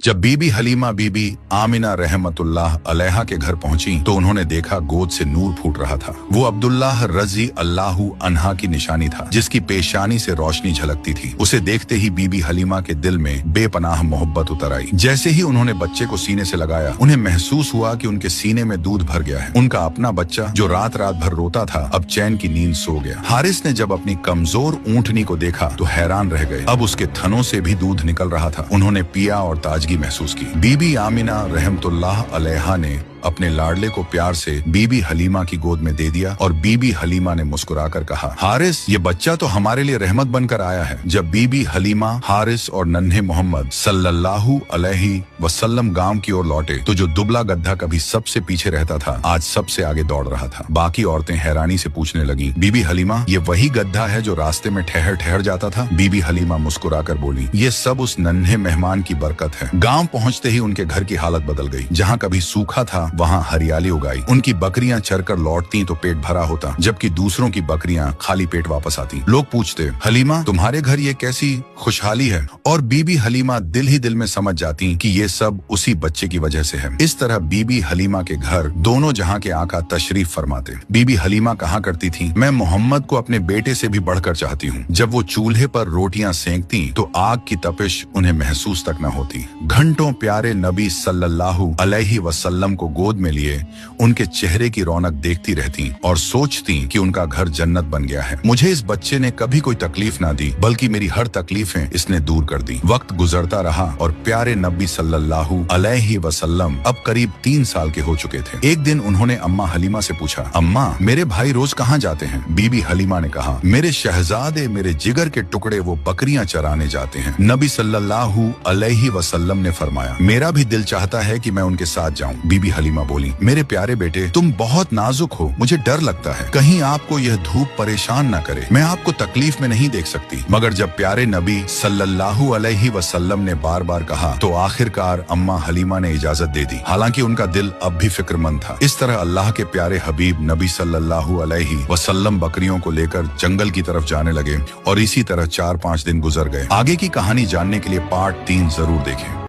जब बीबी हलीमा बीबी आमिना रहमतुल्लाह अलैहा के घर पहुंची तो उन्होंने देखा गोद से नूर फूट रहा था। वो अब्दुल्लाह रजी अल्लाहु अन्हा की निशानी था, जिसकी पेशानी से रोशनी झलकती थी। उसे देखते ही बीबी हलीमा के दिल में बेपनाह मोहब्बत उतर आई। जैसे ही उन्होंने बच्चे को सीने से लगाया, उन्हें महसूस हुआ कि उनके सीने में दूध भर गया है। उनका अपना बच्चा जो रात रात भर रोता था, अब चैन की नींद सो गया। हारिस ने जब अपनी कमजोर ऊंटनी को देखा तो हैरान रह गए। अब उसके थनों से भी दूध निकल रहा था। उन्होंने पिया और ताजगी महसूस की। बीबी आमिना रहमतुल्लाह अलैहा ने अपने लाडले को प्यार से बीबी हलीमा की गोद में दे दिया और बीबी हलीमा ने मुस्कुराकर कहा, हारिस, ये बच्चा तो हमारे लिए रहमत बनकर आया है। जब बीबी हलीमा, हारिस और नन्हे मोहम्मद सल्लल्लाहु अलैहि वसल्लम गांव की ओर लौटे तो जो दुबला गधा कभी सबसे पीछे रहता था, आज सबसे आगे दौड़ रहा था। बाकी औरतें हैरानी से पूछने लगी, बीबी हलीमा, ये वही गधा है जो रास्ते में ठहर ठहर जाता था? बीबी हलीमा मुस्कुराकर बोली, ये सब उस नन्हे मेहमान की बरकत है। गांव पहुंचते ही उनके घर की हालत बदल गई। जहां कभी सूखा था, वहां हरियाली उगाई। उनकी बकरियां चरकर लौटती तो पेट भरा होता, जबकि दूसरों की बकरियां खाली पेट वापस आती। लोग पूछते, हलीमा, तुम्हारे घर ये कैसी खुशहाली है? और बीबी हलीमा दिल ही दिल में समझ जाती कि ये सब उसी बच्चे की वजह से है। इस तरह बीबी हलीमा के घर दोनों जहां के आका तशरीफ फरमाते। बीबी हलीमा कहा करती थी, मैं मोहम्मद को अपने बेटे से भी बढ़कर चाहती हूँ। जब वो चूल्हे पर रोटियां सेंकती तो आग की तपिश उन्हें महसूस तक न होती। घंटों प्यारे नबी सल्लल्लाहु अलैहि वसल्लम को गोद में लिए उनके चेहरे की रौनक देखती रहती और सोचती कि उनका घर जन्नत बन गया है। मुझे इस बच्चे ने कभी कोई तकलीफ ना दी, बल्कि मेरी हर तकलीफें इसने दूर कर दी। वक्त गुजरता रहा और प्यारे नबी सल्लल्लाहु अलैहि वसल्लम अब करीब 3 साल के हो चुके थे। एक दिन उन्होंने अम्मा हलीमा से पूछा, अम्मा, मेरे भाई रोज कहाँ जाते हैं? बीबी हलीमा ने कहा, मेरे शहजादे, मेरे जिगर के टुकड़े, वो बकरियां चराने जाते हैं। नबी सल्लल्लाहु अलैहि वसल्लम ने फरमाया, मेरा भी दिल चाहता है कि मैं उनके साथ जाऊं। बीबी हलीमा बोली, मेरे प्यारे बेटे, तुम बहुत नाजुक हो, मुझे डर लगता है कहीं आपको यह धूप परेशान न करे। मैं आपको तकलीफ में नहीं देख सकती। मगर जब प्यारे नबी सल्लल्लाहु अलैहि वसल्लम ने बार बार कहा तो आखिरकार अम्मा हलीमा ने इजाजत दे दी। हालांकि उनका दिल अब भी फिक्रमंद था। इस तरह अल्लाह के प्यारे हबीब नबी सल्लल्लाहु अलैहि वसल्लम बकरियों को लेकर जंगल की तरफ जाने लगे और इसी तरह 4-5 दिन गुजर गए। आगे की कहानी जानने के लिए पार्ट 3 जरूर देखें।